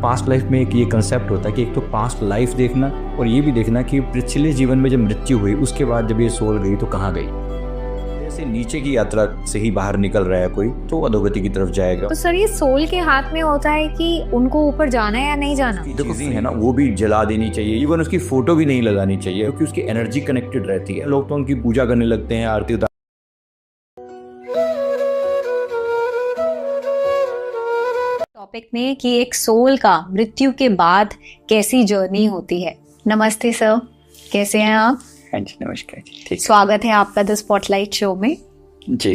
Past life में एक ये कंसेप्ट होता है कि एक तो पास्ट लाइफ देखना और ये भी देखना कि पिछले जीवन में जब मृत्यु हुई उसके बाद जब ये सोल गई तो कहाँ गई। जैसे नीचे की यात्रा से ही बाहर निकल रहा है कोई तो अधोगति की तरफ जाएगा। तो सर ये सोल के हाथ में होता है कि उनको ऊपर जाना है या नहीं जाना। देखो है ना, वो भी जला देनी चाहिए, इवन उसकी फोटो भी नहीं लगानी चाहिए क्योंकि उसकी एनर्जी कनेक्टेड रहती है। लोग तो उनकी पूजा करने लगते हैं, आरती उतार। टॉपिक में कि एक सोल का मृत्यु के बाद कैसी जर्नी होती है। नमस्ते सर, कैसे हैं आप? हाँ जी, नमस्कार जी। ठीक, स्वागत है आपका द स्पॉटलाइट शो में। जी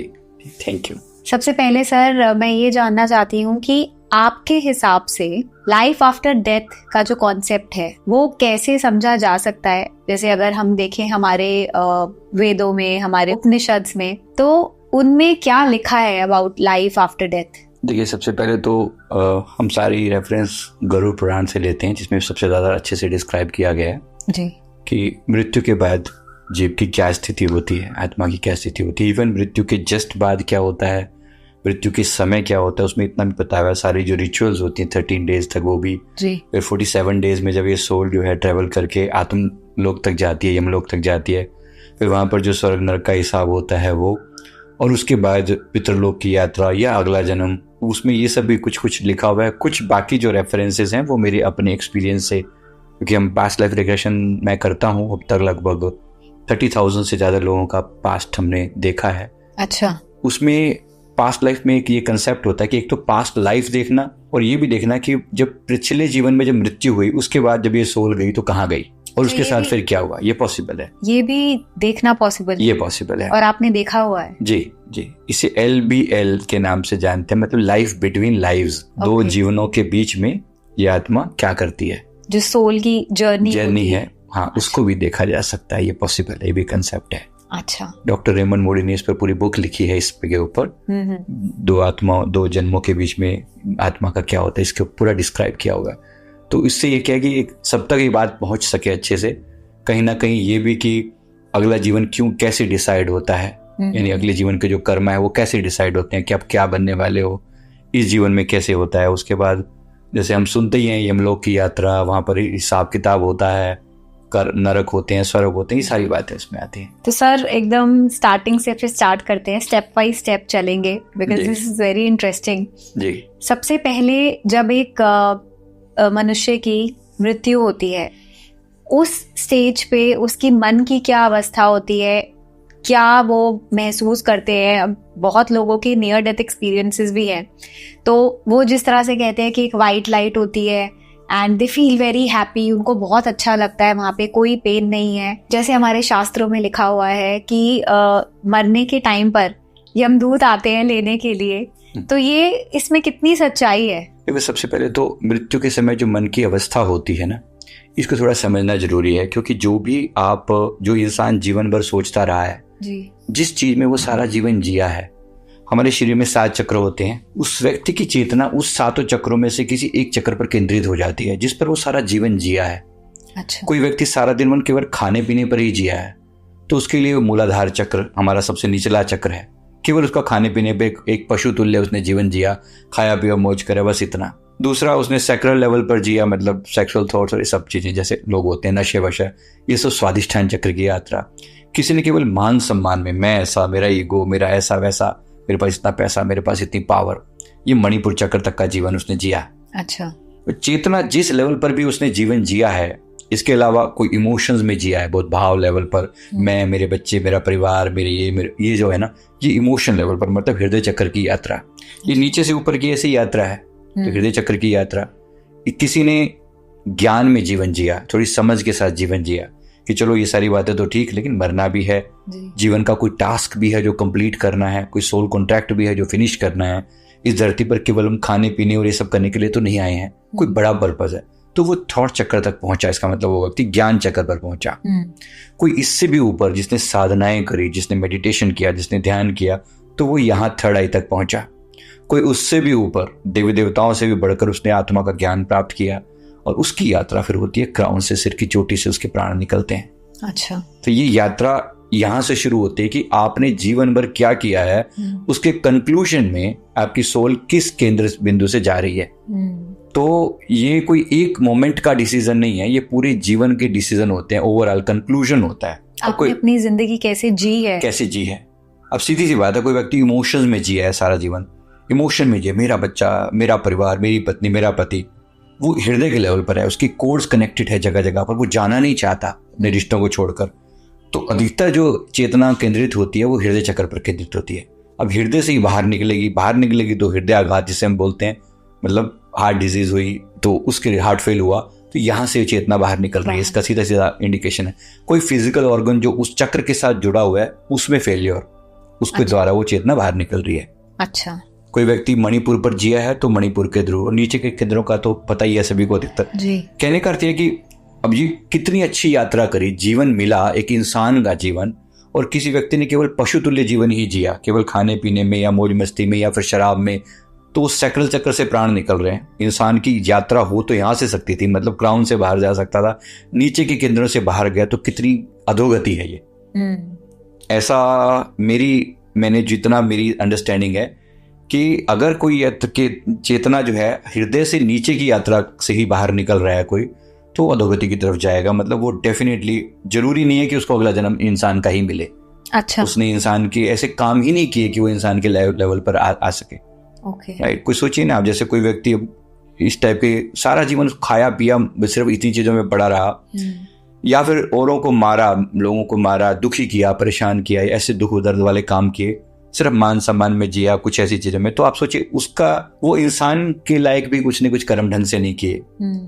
थैंक यू। सबसे पहले सर मैं ये जानना चाहती हूँ कि आपके हिसाब से लाइफ आफ्टर डेथ का जो कॉन्सेप्ट है वो कैसे समझा जा सकता है। जैसे अगर हम देखें हमारे वेदों में, हमारे उपनिषद में, तो उनमें क्या लिखा है अबाउट लाइफ आफ्टर डेथ? देखिए, सबसे पहले तो हम सारी रेफरेंस गरुड़ पुराण से लेते हैं जिसमें सबसे ज़्यादा अच्छे से डिस्क्राइब किया गया है जी कि मृत्यु के बाद जीव की क्या स्थिति होती है, आत्मा की क्या स्थिति होती है। इवन मृत्यु के जस्ट बाद क्या होता है, मृत्यु के समय क्या होता है, उसमें इतना भी बताया हुआ है। सारी जो रिचुअल्स होती हैं 13 डेज तक वो भी, फिर 47 डेज में जब ये सोल जो है ट्रेवल करके आत्म लोक तक जाती है, यमलोक तक जाती है, फिर वहाँ पर जो स्वर्ग नरक का हिसाब होता है वो, और उसके बाद पितरलोक की यात्रा या अगला जन्म, उसमें ये सब भी कुछ कुछ लिखा हुआ है। कुछ बाकी जो रेफरेंसेस हैं वो मेरे अपने एक्सपीरियंस से, क्योंकि हम पास्ट लाइफ रिग्रेशन मैं करता हूँ, अब तक लगभग 30,000 से ज़्यादा लोगों का पास्ट हमने देखा है। अच्छा। उसमें पास्ट लाइफ में एक ये कंसेप्ट होता है कि एक तो पास्ट लाइफ देखना और ये भी देखना कि जब पिछले जीवन में जब मृत्यु हुई उसके बाद जब ये सोल गई तो कहाँ गई और उसके साथ फिर क्या हुआ। ये पॉसिबल है, ये भी देखना पॉसिबल, ये पॉसिबल है और आपने देखा हुआ है। जी जी। इसे LBL के नाम से जानते हैं, मतलब लाइफ बिटवीन लाइव्स। दो जीवनों के बीच में ये आत्मा क्या करती है, जो सोल की जर्नी है। हाँ, अच्छा। उसको भी देखा जा सकता है, ये पॉसिबल है, ये भी कंसेप्ट है। अच्छा। डॉक्टर रेमंड मोडी ने इस पर पूरी बुक लिखी है इस के ऊपर। दो जन्मों के बीच में आत्मा का क्या होता है, इसके पूरा डिस्क्राइब किया होगा। तो इससे ये क्या है कि सब तक ये बात पहुंच सके अच्छे से, कहीं ना कहीं ये भी कि अगला जीवन क्यों कैसे डिसाइड होता है, यानी अगले जीवन के जो कर्म है वो कैसे डिसाइड होते हैं कि आप क्या बनने वाले हो, इस जीवन में कैसे होता है। उसके बाद जैसे हम सुनते ही हैं यमलोक की यात्रा, वहाँ पर हिसाब किताब होता है, नरक होते हैं, स्वर्ग होते हैं, ये सारी बातें इसमें आती हैं। तो सर एकदम स्टार्टिंग से फिर स्टार्ट करते हैं, स्टेप बाय स्टेप चलेंगे, because this is very interesting जी। सबसे पहले जब एक मनुष्य की मृत्यु होती है, उस स्टेज पे उसकी मन की क्या अवस्था होती है, क्या वो महसूस करते हैं। अब बहुत लोगों की नियर डेथ एक्सपीरियंसेस भी हैं, तो वो जिस तरह से कहते हैं कि एक वाइट लाइट होती है and they feel very happy, उनको बहुत अच्छा लगता है, वहाँ पे कोई पेन नहीं है। जैसे हमारे शास्त्रों में लिखा हुआ है कि मरने के टाइम पर यमदूत आते हैं लेने के लिए, तो ये इसमें कितनी सच्चाई है? देखो, सबसे पहले तो मृत्यु के समय जो मन की अवस्था होती है ना, इसको थोड़ा समझना जरूरी है, क्योंकि जो इंसान जीवन भर सोचता रहा है जी, जिस चीज में वो सारा जीवन जिया है, हमारे शरीर में 7 चक्र होते हैं, उस व्यक्ति की चेतना उस 7 चक्रों में से किसी एक चक्र पर केंद्रित हो जाती है जिस पर वो सारा जीवन जिया है। अच्छा। कोई व्यक्ति सारा दिन केवल खाने पीने पर ही जिया है तो उसके लिए मूलाधार चक्र हमारा सबसे निचला चक्र है, केवल उसका खाने पीने पे एक पशु तुल्य उसने जीवन जिया, खाया पिया मौज करे, बस इतना। दूसरा, उसने सेक्सुअल लेवल पर जिया, मतलब सेक्सुअल थॉट्स और ये सब चीजें, जैसे लोग होते हैं नशे वशे, ये सब स्वादिष्ठान चक्र की यात्रा। किसी ने केवल मान सम्मान में, मैं ऐसा, मेरा ईगो, मेरा ऐसा वैसा, मेरे पास इतना पैसा, मेरे पास इतनी पावर, ये मणिपुर चक्र तक का जीवन उसने जिया। अच्छा। चेतना जिस लेवल पर भी उसने जीवन जिया है, इसके अलावा कोई इमोशंस में जिया है, बहुत भाव लेवल पर, मैं, मेरे बच्चे, मेरा परिवार, मेरे ये जो है ना, ये इमोशन लेवल पर, मतलब हृदय चक्र की यात्रा। ये नीचे से ऊपर की ऐसी यात्रा है, तो हृदय चक्र की यात्रा। किसी ने ज्ञान में जीवन जिया, थोड़ी समझ के साथ जीवन जिया कि चलो ये सारी बातें तो ठीक, लेकिन मरना भी है, जीवन का कोई टास्क भी है जो कंप्लीट करना है, कोई सोल कॉन्ट्रैक्ट भी है जो फिनिश करना है। इस धरती पर केवल हम खाने पीने और ये सब करने के लिए तो नहीं आए हैं, कोई बड़ा पर्पज है। तो वो थॉट चक्र तक पहुंचा, इसका मतलब वो व्यक्ति ज्ञान चक्र पर पहुंचा। कोई इससे भी ऊपर जिसने साधनाएं करी, जिसने मेडिटेशन किया, जिसने ध्यान किया, तो वो यहाँ 3rd आई तक पहुंचा। कोई उससे भी ऊपर देवी देवताओं से भी बढ़कर उसने आत्मा का ज्ञान प्राप्त किया, और उसकी यात्रा फिर होती है क्राउन से, सिर की चोटी से उसके प्राण निकलते हैं। अच्छा। तो ये यात्रा यहाँ से शुरू होती है कि आपने जीवन भर क्या किया है, उसके कंक्लूजन में आपकी सोल किस केंद्र बिंदु से जा रही है। तो ये कोई एक मोमेंट का डिसीजन नहीं है, ये पूरे जीवन के डिसीजन होते हैं, ओवरऑल कंक्लूजन होता है। आपने अपनी जिंदगी कैसे जी है। अब सीधी सी बात है, कोई व्यक्ति इमोशंस में जिया है सारा जीवन, इमोशन में जिया, मेरा बच्चा, मेरा परिवार, मेरी पत्नी, मेरा पति, वो हृदय के लेवल पर है, उसकी कोर्ड्स कनेक्टेड है जगह जगह पर, वो जाना नहीं चाहता अपने रिश्तों को छोड़कर। तो अधिकतर जो चेतना केंद्रित होती है वो हृदय चक्र पर केंद्रित होती है। अब हृदय से ही बाहर निकलेगी तो हृदय आघात जिसे हम बोलते हैं, मतलब हार्ट डिजीज हुई तो उसके हार्ट फेल हुआ, तो यहाँ से चेतना बाहर निकल रही है, इसका सीधा सीधा इंडिकेशन है। कोई फिजिकल ऑर्गन जो उस चक्र के साथ जुड़ा हुआ है उसमें फेलियर, उसके द्वारा वो चेतना बाहर निकल रही है। अच्छा, कोई व्यक्ति मणिपुर पर जिया है तो मणिपुर के ध्रुव और नीचे के केंद्रों का तो पता ही है सभी को अधिकतर। कहने का अर्थ है कि अब ये कितनी अच्छी यात्रा करी, जीवन मिला, एक इंसान का जीवन, और किसी व्यक्ति ने केवल पशु तुल्य जीवन ही जिया, केवल खाने पीने में या मौज मस्ती में या फिर शराब में, तो उस सैक्रल चक्र से प्राण निकल रहे हैं। इंसान की यात्रा हो तो यहाँ से सकती थी, मतलब क्राउन से बाहर जा सकता था, नीचे के केंद्रों से बाहर गया तो कितनी अधोगति है ये। ऐसा मैंने जितना मेरी अंडरस्टैंडिंग है कि अगर कोई चेतना जो है हृदय से नीचे की यात्रा से ही बाहर निकल रहा है कोई, तो अधोगति की तरफ जाएगा। मतलब वो डेफिनेटली जरूरी नहीं है कि उसको अगला जन्म इंसान का ही मिले। अच्छा, उसने इंसान के ऐसे काम ही नहीं किए कि वो इंसान के लेवल पर आ सके। राइट, कोई सोचिए ना आप, जैसे कोई व्यक्ति इस टाइप के सारा जीवन खाया पिया सिर्फ इतनी चीजों में पड़ा रहा, या फिर औरों को मारा, लोगों को मारा, दुखी किया, परेशान किया, ऐसे दुख दर्द वाले काम किए, सिर्फ मान सम्मान में जिया, कुछ ऐसी चीजों में, तो आप सोचिए उसका, वो इंसान के लायक भी कुछ न कुछ कर्म ढंग से नहीं किए,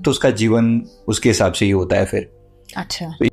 तो उसका जीवन उसके हिसाब से ही होता है फिर। अच्छा, तो